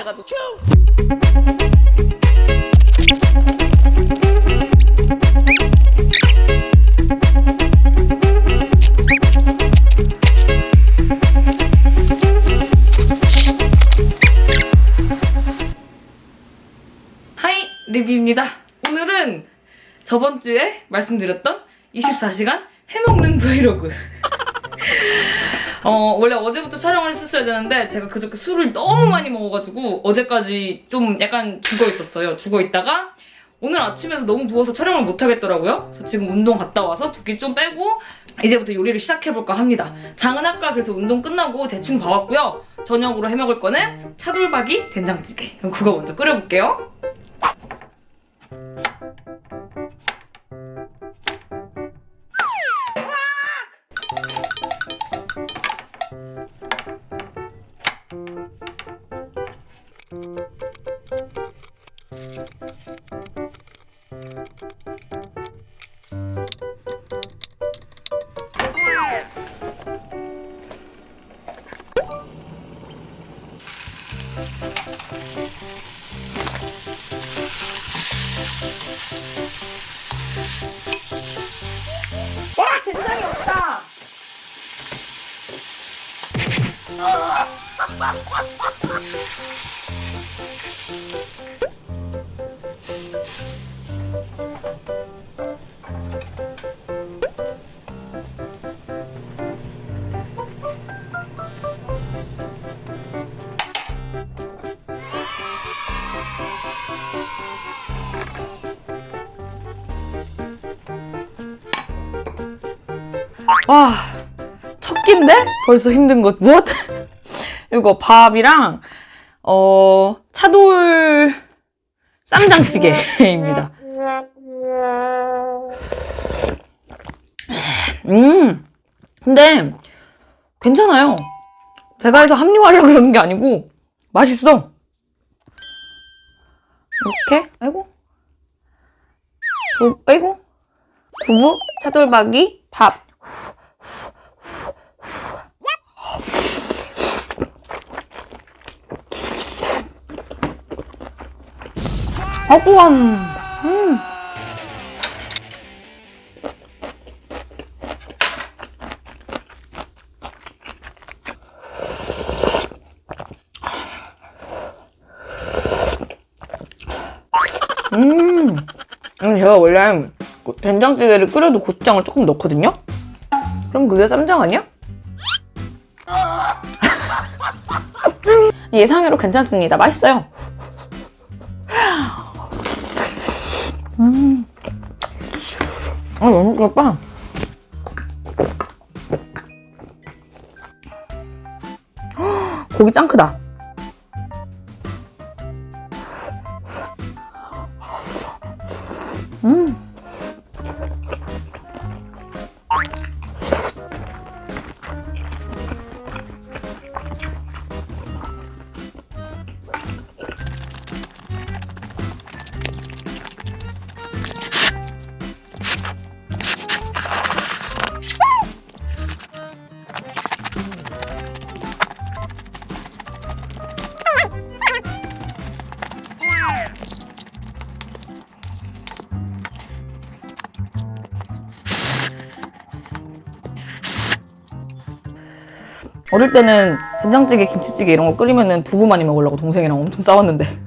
해가지고. 하이, 리뷰입니다. 오늘은 저번 주에 말씀드렸던 24시간 해먹는 브이로그. 원래 어제부터 촬영을 했었어야 되는데 제가 그저께 술을 너무 많이 먹어가지고 어제까지 좀 약간 죽어있었어요. 죽어있다가 오늘 아침에도 너무 부어서 촬영을 못하겠더라고요. 그래서 지금 운동 갔다 와서 붓기 좀 빼고 이제부터 요리를 시작해볼까 합니다. 장은 아까 그래서 운동 끝나고 대충 봐왔고요. 저녁으로 해먹을 거는 차돌박이 된장찌개. 그럼 그거 먼저 끓여볼게요. 된장이 없다. 와, 첫 끼인데 벌써 힘든 것. 무엇? 이거 밥이랑 차돌 쌈장찌개입니다. 근데 괜찮아요. 제가 해서 합리화하려고 그러는 게 아니고 맛있어. 이렇게 아이고 두부, 차돌박이, 밥. 고소한. 제가 원래 된장찌개를 끓여도 고추장을 조금 넣거든요? 그럼 그게 쌈장 아니야? 예상외로 괜찮습니다. 맛있어요. 너무 맛있다. 고기 짱 크다. 어릴 때는 된장찌개, 김치찌개 이런 거 끓이면은 두부 많이 먹으려고 동생이랑 엄청 싸웠는데.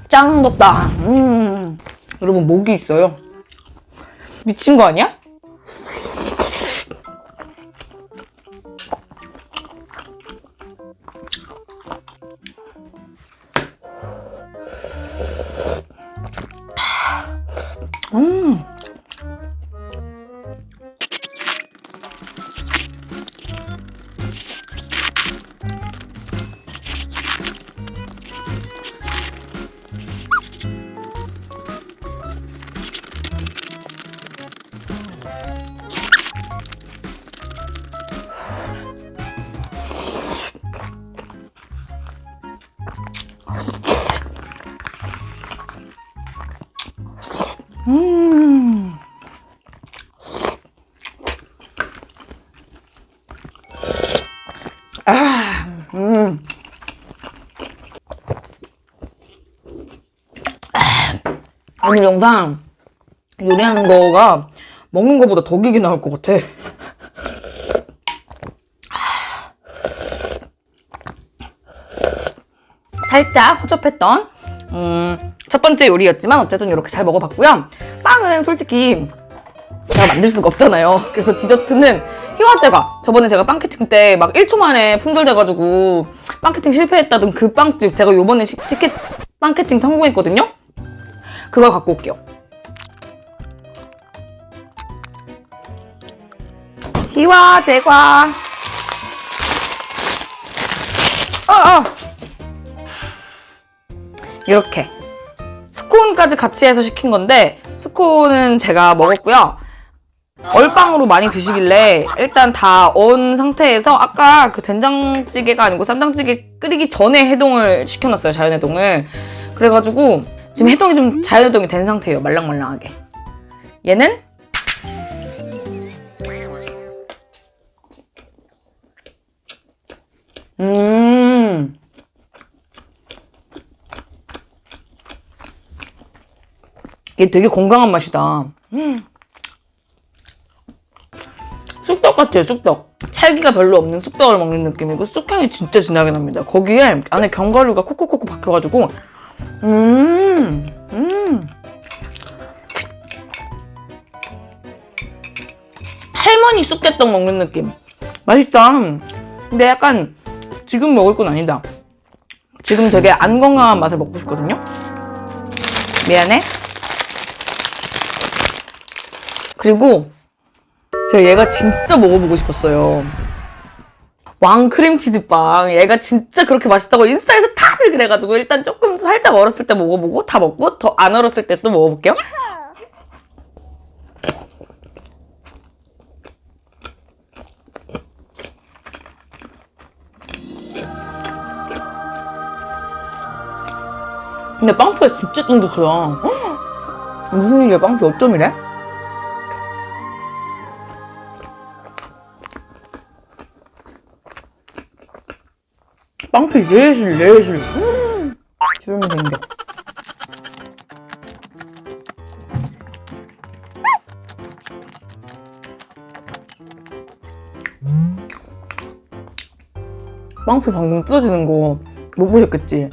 짱 덥다. 여러분, 모기 있어요. 미친 거 아니야? 음. 아, 오늘 영상 요리하는 거가 먹는 거보다 더 길게 나올 것 같아. 살짝 허접했던 첫 번째 요리였지만 어쨌든 이렇게 잘 먹어봤고요. 빵은 솔직히 제가 만들 수가 없잖아요. 그래서 디저트는 희화제가 저번에 제가 빵캐팅 때 막 1초 만에 품절돼가지고 빵캐팅 실패했다던 그 빵집 제가 요번에 빵캐팅 성공했거든요. 그걸 갖고 올게요. 희화제과 이렇게 스콘까지 같이 해서 시킨 건데 스콘은 제가 먹었고요. 얼빵으로 많이 드시길래 일단 다 언 상태에서 아까 그 된장찌개가 아니고 쌈장찌개 끓이기 전에 해동을 시켜놨어요. 자연해동을. 그래가지고 지금 해동이 좀 자연해동이 된 상태예요. 말랑말랑하게. 얘는 이게 되게 건강한 맛이다. 쑥떡 같아요, 쑥떡. 찰기가 별로 없는 쑥떡을 먹는 느낌이고 쑥향이 진짜 진하게 납니다. 거기에 안에 견과류가 콕콕콕 박혀가지고 할머니 쑥개떡 먹는 느낌. 맛있다. 근데 약간 지금 먹을 건 아니다. 지금 되게 안 건강한 맛을 먹고 싶거든요. 미안해. 그리고 제가 얘가 진짜 먹어보고 싶었어요. 왕크림치즈빵. 얘가 진짜 그렇게 맛있다고 인스타에서 다들 그래가지고 일단 조금 살짝 얼었을 때 먹어보고 다 먹고 더 안 얼었을 때 또 먹어볼게요. 근데 빵피가 진짜 쫀득해요. 무슨 일이야, 빵피 어쩜 이래? 빵피 예술. 주름이 생겨. 빵피 방금 뜯어지는 거 못 보셨겠지?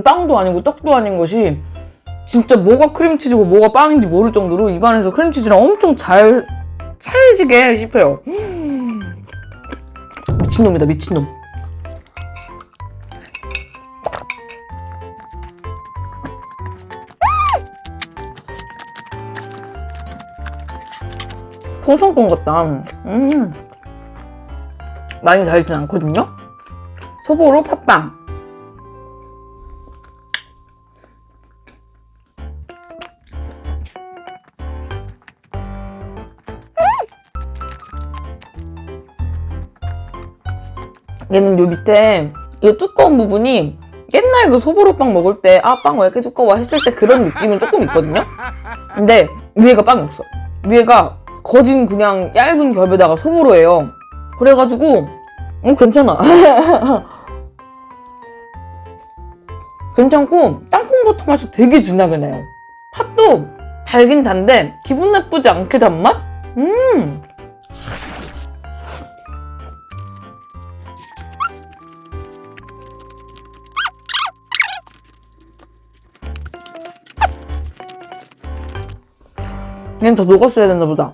빵도 아니고 떡도 아닌 것이 진짜 뭐가 크림치즈고 뭐가 빵인지 모를 정도로 입안에서 크림치즈랑 엄청 잘 찰지게 씹혀요. 미친놈이다, 미친놈. 풍선껌 같다. 많이 달진 않거든요? 소보로 팥빵. 얘는 요 밑에 이 두꺼운 부분이 옛날 그 소보로빵 먹을 때 아, 빵 왜 이렇게 두꺼워 했을 때 그런 느낌은 조금 있거든요? 근데 위에가 빵이 없어. 위에가 거진 그냥 얇은 겹에다가 소보로예요. 그래가지고 괜찮아. 괜찮고 땅콩버터 맛이 되게 진하게 나요. 팥도 달긴 단데 기분 나쁘지 않게 단맛? 얘는 더 녹았어야 됐나 보다.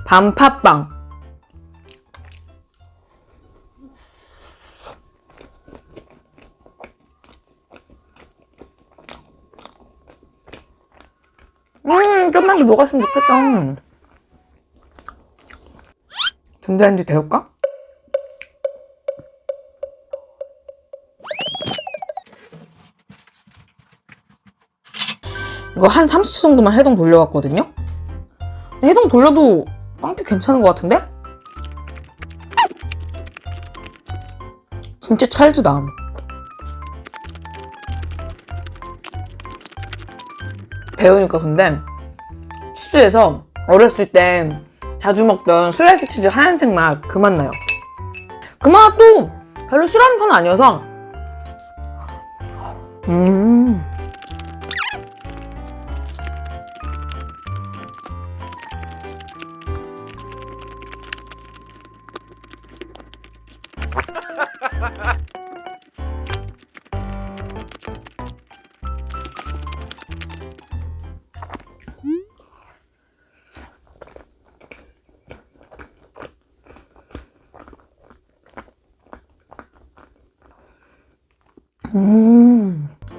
밤팥빵. 좀만 더 녹았으면 좋겠다. 전자레인지 데울까? 이거 한 30초 정도만 해동 돌려왔거든요? 해동 돌려도 빵피 괜찮은 것 같은데? 진짜 찰지다. 배우니까 근데 치즈에서 어렸을 때 자주 먹던 슬라이스 치즈 하얀색 맛 그 맛 나요. 그 맛도 별로 싫어하는 편은 아니어서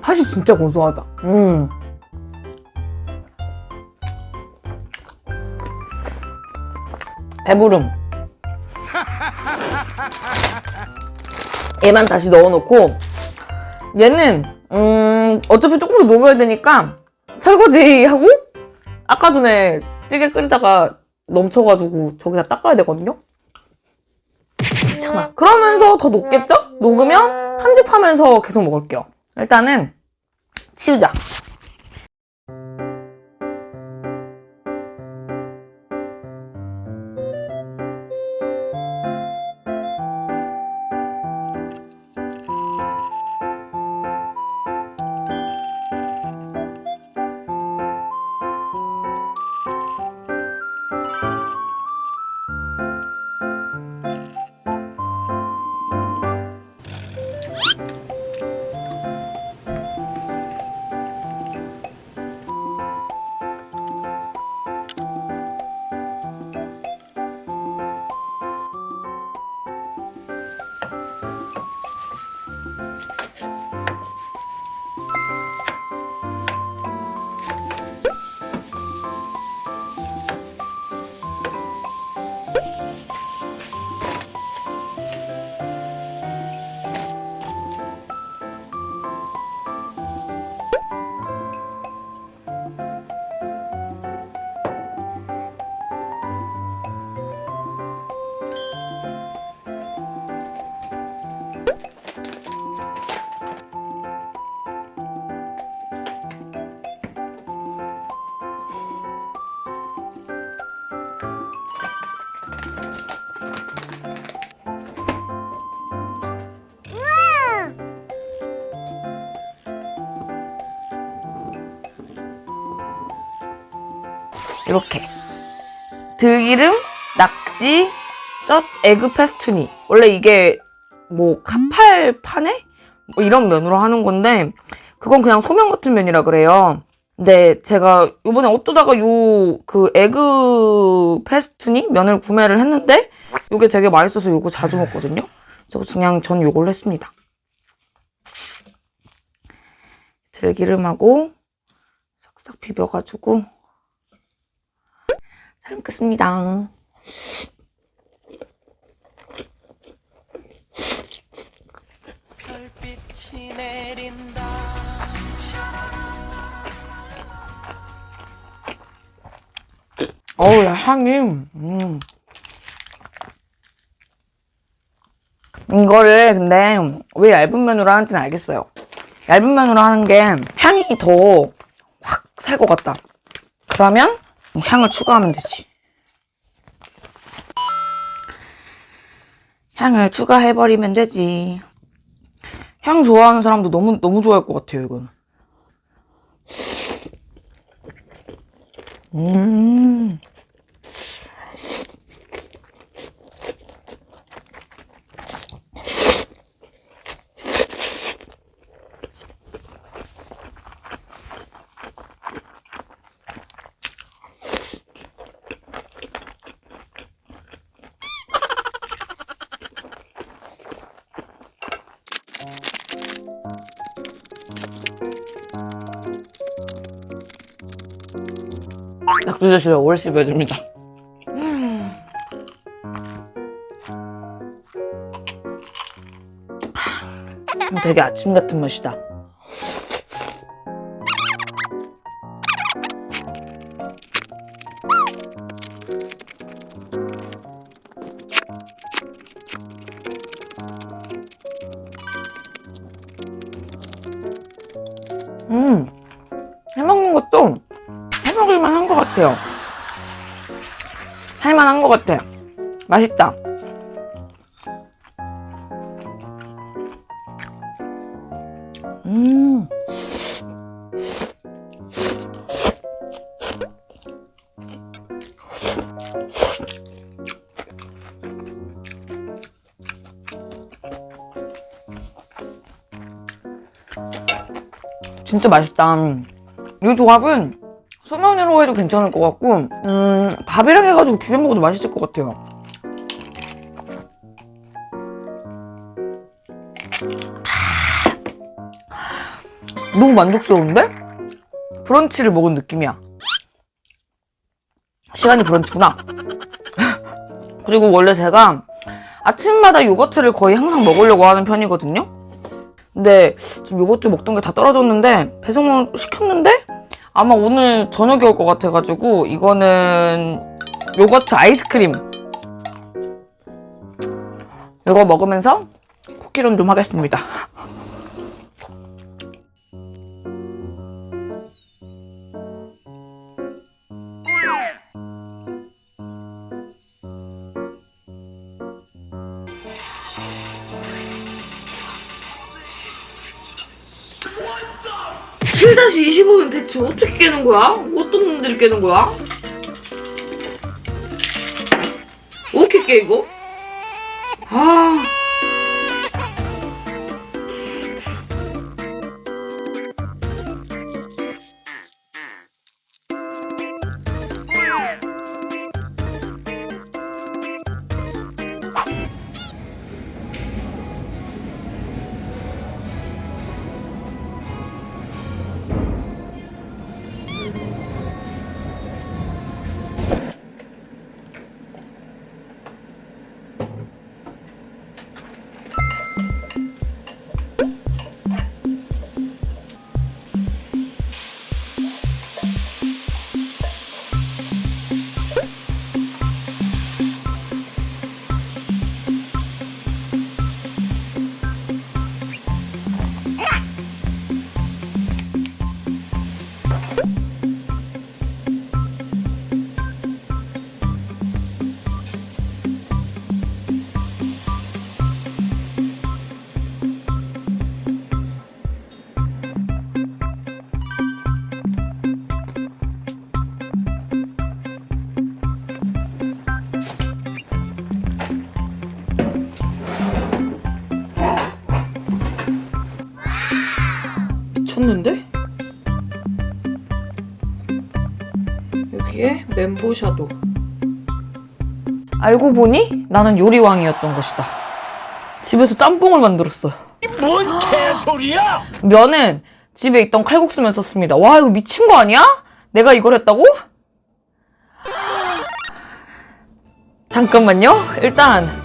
팥이 진짜 고소하다. 배부름. 얘만 다시 넣어놓고 얘는 어차피 조금 더 녹여야 되니까 설거지하고 아까 전에 찌개 끓이다가 넘쳐가지고 저기다 닦아야 되거든요. 괜찮아. 그러면서 더 녹겠죠? 녹으면 편집하면서 계속 먹을게요. 일단은 치우자. 이렇게 들기름, 낙지, 젓, 에그 페스투니. 원래 이게 뭐 카팔파네? 뭐 이런 면으로 하는 건데 그건 그냥 소면 같은 면이라 그래요. 근데 제가 요번에 어쩌다가 그 에그 페스투니 면을 구매를 했는데 요게 되게 맛있어서 요거 자주 먹거든요. 그래서 그냥 전 요걸 했습니다. 들기름하고 싹싹 비벼가지고 잘 먹겠습니다. 별빛이 내린다. 어우, 야, 향이, 이거를 근데 왜 얇은 면으로 하는지는 알겠어요. 얇은 면으로 하는 게 향이 더 확 살 것 같다. 그러면 향을 추가하면 되지. 향을 추가해버리면 되지. 향 좋아하는 사람도 너무 좋아할 것 같아요, 이건. 닭도저씨를 오래 씹어야 됩니다. 되게 아침 같은 맛이다. 해먹는 것도 해먹을만 한 것 같아요. 할만한 것 같아. 맛있다. 진짜 맛있다. 이 조합은 소면으로 해도 괜찮을 것 같고 밥이랑 해가지고 비벼 먹어도 맛있을 것 같아요. 너무 만족스러운데? 브런치를 먹은 느낌이야. 시간이 브런치구나. 그리고 원래 제가 아침마다 요거트를 거의 항상 먹으려고 하는 편이거든요. 근데 지금 요거트 먹던 게 다 떨어졌는데 배송을 시켰는데 아마 오늘 저녁에 올 것 같아가지고 이거는 요거트 아이스크림 이거 먹으면서 쿠키런 좀 하겠습니다. (7 - 25는) 대체 어떻게 깨는 거야? 어떤 놈들이 깨는 거야? 어떻게 깨 이거? 아... 미쳤는데? 여기에 멘보 샤도. 알고 보니 나는 요리왕이었던 것이다. 집에서 짬뽕을 만들었어. 뭔 개소리야! 면은 집에 있던 칼국수면 썼습니다. 와, 이거 미친 거 아니야? 내가 이걸 했다고? 잠깐만요. 일단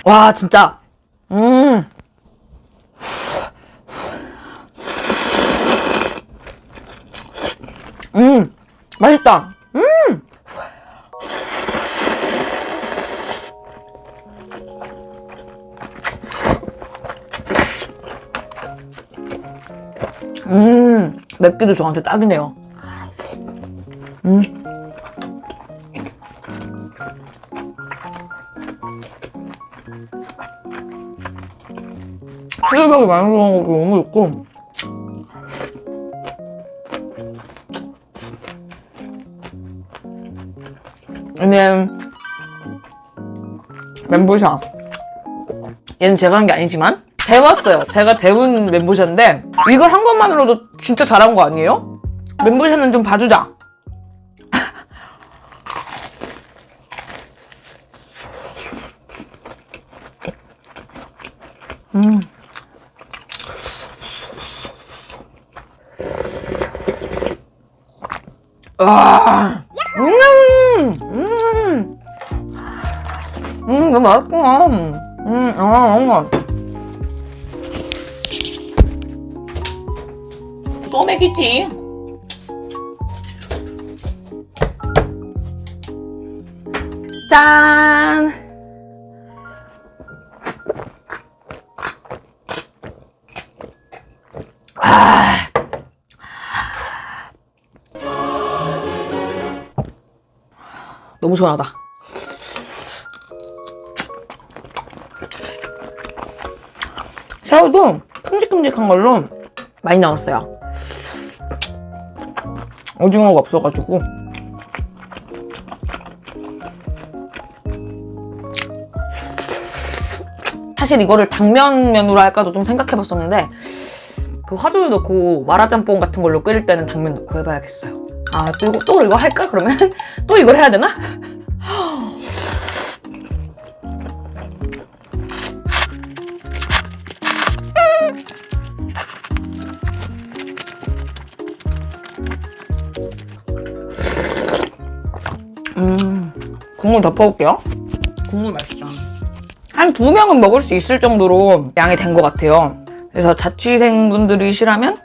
와, 진짜 맛있다. 맵기도 저한테 딱이네요. 피자박이 많이 들어간 것도 너무 좋고, 얘는 멘보샤. 얘는 제가 한 게 아니지만 데웠어요. 제가 데운 멘보샤인데 이걸 한 것만으로도 진짜 잘한 거 아니에요? 멘보샤는 좀 봐주자. 와, 너무 맛있구나. 너무 소맥이지. 짠. 너무 시원하다. 새우도 큼직큼직한 걸로 많이 나왔어요. 오징어가 없어가지고. 사실 이거를 당면면으로 할까도 좀 생각해봤었는데 그 화두를 넣고 마라짬뽕 같은 걸로 끓일 때는 당면 넣고 해봐야겠어요. 아, 또 이거 할까? 그러면? 또 이걸 해야 되나? 국물 덮어볼게요. 국물 맛있다. 한 2명은 먹을 수 있을 정도로 양이 된 것 같아요. 그래서 자취생분들이시라면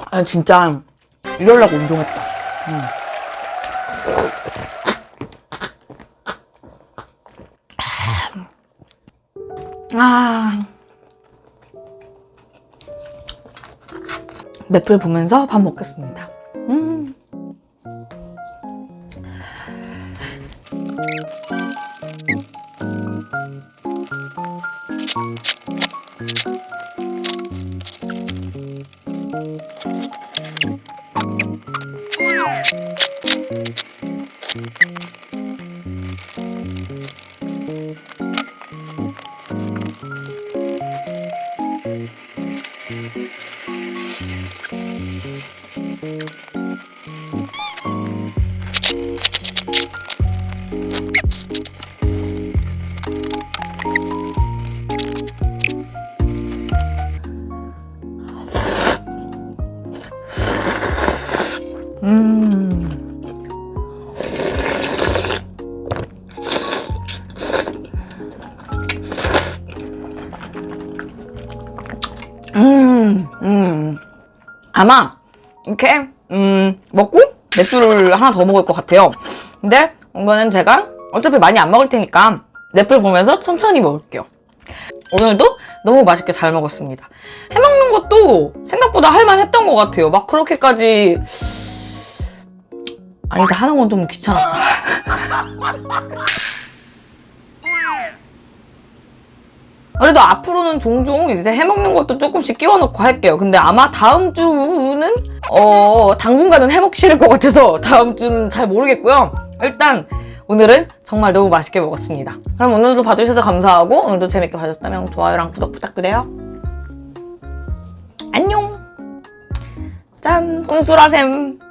아, 진짜 이러려고 운동했다. 넷플 보면서 밥 먹겠습니다. 아마 이렇게 먹고 넷플을 하나 더 먹을 것 같아요. 근데 이거는 제가 어차피 많이 안 먹을 테니까 넷플 보면서 천천히 먹을게요. 오늘도 너무 맛있게 잘 먹었습니다. 해먹는 것도 생각보다 할만했던 것 같아요. 막 그렇게까지 아니다, 하는 건 좀 귀찮았다. 그래도 앞으로는 종종 이제 해먹는 것도 조금씩 끼워 넣고 할게요. 근데 아마 다음 주는 당분간은 해먹기 싫을 것 같아서 다음 주는 잘 모르겠고요. 일단 오늘은 정말 너무 맛있게 먹었습니다. 그럼 오늘도 봐주셔서 감사하고 오늘도 재밌게 봐주셨다면 좋아요랑 구독 부탁드려요. 안녕. 짠, 혼술하셈.